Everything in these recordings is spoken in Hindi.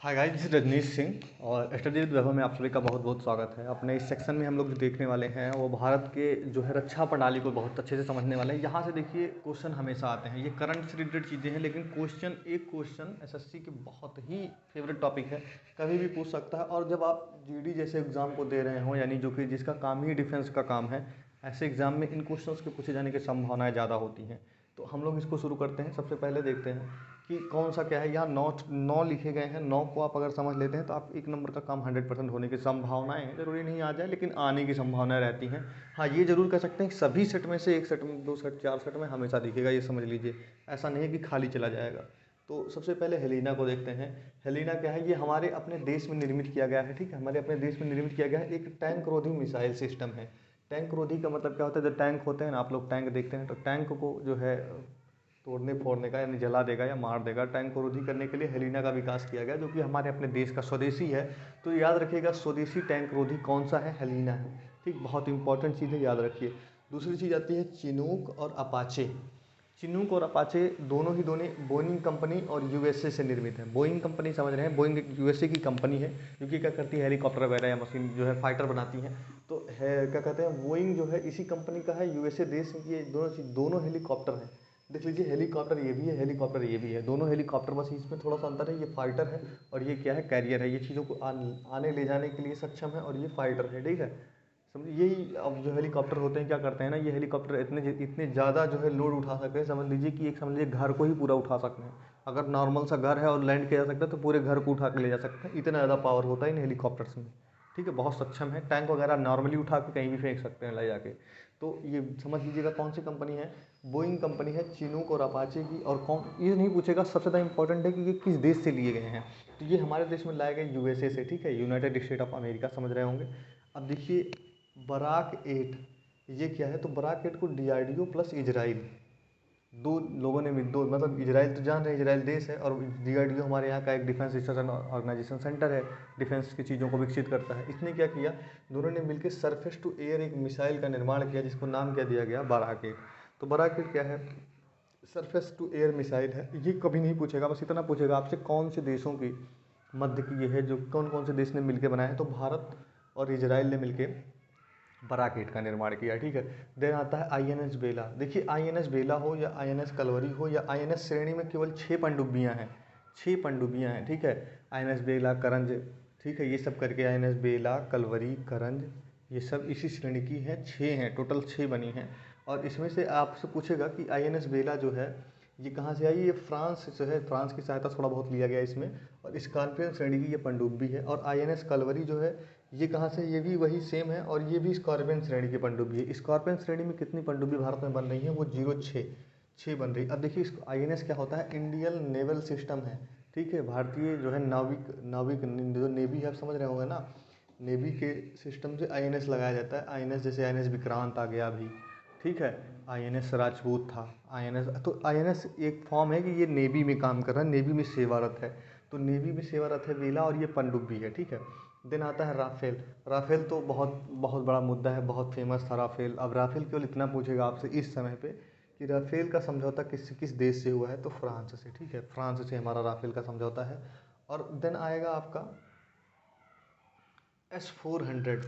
Hi guys, this is Rajneesh Singh और स्टडी विद वैभव में आप सभी का बहुत बहुत स्वागत है। अपने इस सेक्शन में हम लोग जो देखने वाले हैं वो भारत के जो है रक्षा प्रणाली को बहुत अच्छे से समझने वाले हैं। यहाँ से देखिए क्वेश्चन हमेशा आते हैं, ये करंट से रिलेटेड चीज़ें हैं, लेकिन क्वेश्चन एसएससी के बहुत ही फेवरेट टॉपिक है, कभी भी पूछ सकता है। और जब आप जीडी जैसे एग्जाम को दे रहे हो, यानी जो कि जिसका काम ही डिफेंस का काम है, ऐसे एग्जाम में इन क्वेश्चंस के पूछे जाने की संभावनाएं ज़्यादा होती हैं। तो हम लोग इसको शुरू करते हैं। सबसे पहले देखते हैं कि कौन सा क्या है। यहाँ नौ लिखे गए हैं, नौ को आप अगर समझ लेते हैं तो आप एक नंबर का काम 100% होने की संभावनाएं हैं। जरूरी नहीं आ जाए, लेकिन आने की संभावनाएं रहती हैं। हाँ, ये जरूर कह सकते हैं कि सभी सेट में से एक सेट में, दो सेट, चार सेट में हमेशा दिखेगा, ये समझ लीजिए। ऐसा नहीं है कि खाली चला जाएगा। तो सबसे पहले हेलिना को देखते हैं। हेलिना क्या है, ये हमारे अपने देश में निर्मित किया गया है। ठीक है, हमारे अपने देश में निर्मित किया गया है, एक टैंक रोधी मिसाइल सिस्टम है। टैंक रोधी का मतलब क्या होता है, जो टैंक होते हैं ना, आप लोग टैंक देखते हैं तो टैंक को जो है तोड़ने फोड़ने का, यानी जला देगा या मार देगा, टैंक को रोधी करने के लिए हेलिना का विकास किया गया, जो कि हमारे अपने देश का स्वदेशी है। तो याद रखिएगा, स्वदेशी टैंक रोधी कौन सा है, हेलिना है। ठीक, बहुत इंपॉर्टेंट चीज़ है, याद रखिए। दूसरी चीज़ आती है चिनूक और अपाचे। चिनूक और अपाचे दोनों बोइंग कंपनी और यूएसए से निर्मित है। बोइंग कंपनी समझ रहे हैं, बोइंग यूएसए की कंपनी है, जो कि क्या करती है, हेलीकॉप्टर वगैरह या मशीन जो है फाइटर बनाती है। तो है क्या कहते हैं, बोइंग जो है इसी कंपनी का है, यूएसए देश में। ये दोनों हेलीकॉप्टर हैं। देख लीजिए, हेलीकॉप्टर ये भी है, हेलीकॉप्टर ये भी है, दोनों हेलीकॉप्टर, बस इसमें थोड़ा सा अंतर है, ये फाइटर है और ये क्या है, कैरियर है। ये चीज़ों को आने ले जाने के लिए सक्षम है, और ये फाइटर है। ठीक है, समझिए। यही अब जो हेलीकॉप्टर होते हैं क्या करते हैं ना, ये हेलीकॉप्टर इतने इतने ज़्यादा जो है लोड उठा सकते हैं। समझ लीजिए कि एक, समझ लीजिए घर को ही पूरा उठा सकते हैं। अगर नॉर्मल सा घर है और लैंड किया जा सकता है तो पूरे घर को उठा के ले जा सकते हैं, इतना ज़्यादा पावर होता है इन हेलीकॉप्टर्स में। ठीक है, बहुत सक्षम है। टैंक वगैरह नॉर्मली उठा के कहीं भी फेंक सकते हैं ले जाके। तो ये समझ लीजिएगा कौन सी कंपनी है, बोइंग कंपनी है, चिनूक और अपाचे की। और कौन, ये नहीं पूछेगा, सबसे ज़्यादा इंपॉर्टेंट है कि ये किस देश से लिए गए हैं। तो ये हमारे देश में लाए गए यूएसए से। ठीक है, यूनाइटेड स्टेट ऑफ अमेरिका, समझ रहे होंगे। अब देखिए बराक 8, ये क्या है, तो बराक 8 को डीआरडीओ प्लस इजराइल, दो लोगों ने दो, मतलब इजराइल तो जान रहे हैं, इजराइल देश है, और डीआरडीओ हमारे यहाँ का एक डिफेंस रिसर्च ऑर्गेनाइजेशन सेंटर है, डिफेंस की चीज़ों को विकसित करता है। इसने क्या किया, दोनों ने मिलकर सरफेस टू एयर एक मिसाइल का निर्माण किया, जिसको नाम क्या दिया गया, बराक 8। तो बराक 8 क्या है, सरफेस टू एयर मिसाइल है। ये कभी नहीं पूछेगा, बस इतना पूछेगा आपसे कौन से देशों की मध्य की ये है, जो कौन कौन से देश ने मिलकर बनाया है। तो भारत और इजराइल ने मिलकर बराक 8 का निर्माण किया। ठीक है, देन आता है आईएनएस बेला। देखिए, आईएनएस बेला हो या आईएनएस कलवरी हो या आईएनएस श्रेणी में केवल 6 पनडुब्बियां हैं, 6 पनडुब्बियां हैं। ठीक है, आईएनएस बेला, करंज, ठीक है, ये सब करके आईएनएस बेला, कलवरी, करंज, ये सब इसी श्रेणी की हैं, 6 हैं टोटल, 6 बनी हैं। और इसमें से आपसे पूछेगा कि आईएनएस बेला जो है ये कहाँ से आई, ये फ्रांस से है, फ्रांस की सहायता थोड़ा बहुत लिया गया इसमें। और स्कॉर्पियन श्रेणी की ये पनडुब्बी है। और आईएनएस कलवरी जो है ये कहाँ से, ये भी वही सेम है, और ये भी स्कॉर्पियन श्रेणी की पनडुब्बी है। स्कॉर्पियन श्रेणी में कितनी पनडुब्बी भारत में बन रही है, वो 06 बन रही। अब देखिए, आईएनएस क्या होता है, इंडियन नेवल सिस्टम है। ठीक है, भारतीय जो है नाविक नाविक जो नेवी है, आप समझ रहे होंगे ना, नेवी के सिस्टम से आईएनएस लगाया जाता है। आईएनएस जैसे आईएनएस विक्रांत आ गया अभी। ठीक है, आईएनएस राजपूत था, आईएनएस, तो आईएनएस एक फॉर्म है कि ये नेवी में काम कर रहा है, नेवी में सेवारत है। तो नेवी में सेवारत है वेला, और ये पनडुब्बी है। ठीक है, देन आता है राफेल। राफेल तो बहुत बहुत बड़ा मुद्दा है, बहुत फेमस था राफेल। अब राफेल केवल इतना पूछेगा आपसे इस समय पे कि राफेल का समझौता किस किस देश से हुआ है, तो फ्रांस से। ठीक है, फ्रांस से हमारा राफेल का समझौता है। और देन आएगा आपका S-400।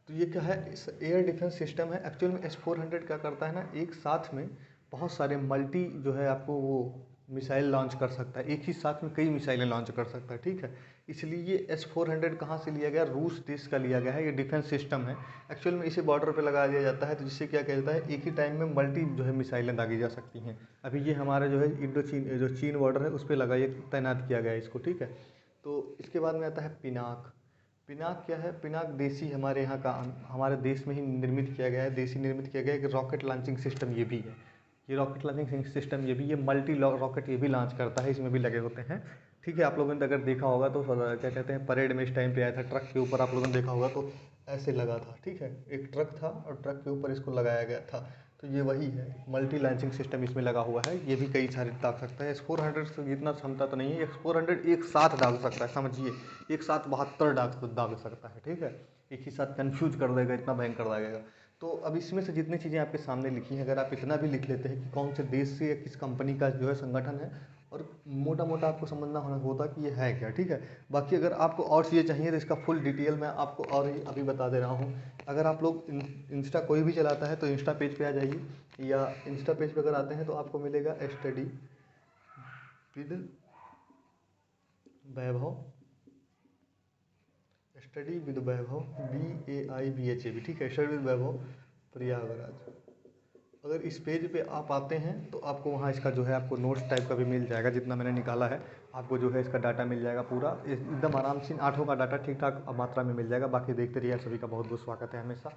तो ये क्या है, इस एयर डिफेंस सिस्टम है। एक्चुअल में S-400 क्या करता है ना, एक साथ में बहुत सारे मल्टी जो है आपको वो मिसाइल लॉन्च कर सकता है, एक ही साथ में कई मिसाइलें लॉन्च कर सकता है। ठीक है, इसलिए ये S-400 कहाँ से लिया गया, रूस देश का लिया गया है। ये डिफेंस सिस्टम है। एक्चुअल में इसे बॉर्डर पे लगा दिया जाता है, तो जिससे क्या कहता है, एक ही टाइम में मल्टी जो है मिसाइलें दागी जा सकती हैं। अभी ये हमारा जो है इंडो चीन, जो चीन बॉर्डर है उस पर लगाइए, तैनात किया गया है इसको। ठीक है, तो इसके बाद में आता है पिनाक। पिनाक क्या है, पिनाक देसी, हमारे यहाँ का, हमारे देश में ही निर्मित किया गया है, देसी निर्मित किया गया है। एक रॉकेट लॉन्चिंग सिस्टम ये भी है, ये रॉकेट लॉन्चिंग सिस्टम ये भी, ये मल्टी रॉकेट ये भी लॉन्च करता है, इसमें भी लगे होते हैं। ठीक है, आप लोगों ने अगर देखा होगा तो क्या कहते हैं, परेड में इस टाइम पे आया था, ट्रक के ऊपर आप लोगों ने देखा होगा तो ऐसे लगा था। ठीक है, एक ट्रक था और ट्रक के ऊपर इसको लगाया गया था। तो ये वही है, मल्टी लॉन्चिंग सिस्टम इसमें लगा हुआ है। ये भी कई सारे दाग सकता है। S-400 से जितना क्षमता तो नहीं है, S-400 एक साथ दाग सकता है, समझिए, एक साथ 72 दाग सकता है। ठीक है, एक ही साथ कंफ्यूज कर देगा, इतना भयंकर दागेगा। तो अब इसमें से जितनी चीज़ें आपके सामने लिखी हैं, अगर आप इतना भी लिख लेते हैं कि कौन से देश से या किस कंपनी का जो है संगठन है, और मोटा मोटा आपको समझना होता कि ये है क्या, ठीक है। बाकी अगर आपको और चीज़ें चाहिए तो इसका फुल डिटेल मैं आपको और ही अभी बता दे रहा हूँ। अगर आप लोग इंस्टा कोई भी चलाता है तो इंस्टा पेज पे आ जाइए, या इंस्टा पेज पे अगर आते हैं तो आपको मिलेगा study with Vaibhav, study with Vaibhav, WAIVHAV, ठीक है, स्टडी विद वैभव प्रयागराज। अगर इस पेज पे आप आते हैं तो आपको वहाँ इसका जो है आपको नोट्स टाइप का भी मिल जाएगा, जितना मैंने निकाला है आपको जो है इसका डाटा मिल जाएगा पूरा एकदम आराम से। 8 का डाटा ठीक ठाक मात्रा में मिल जाएगा। बाकी देखते रहिए, सभी का बहुत बहुत स्वागत है हमेशा।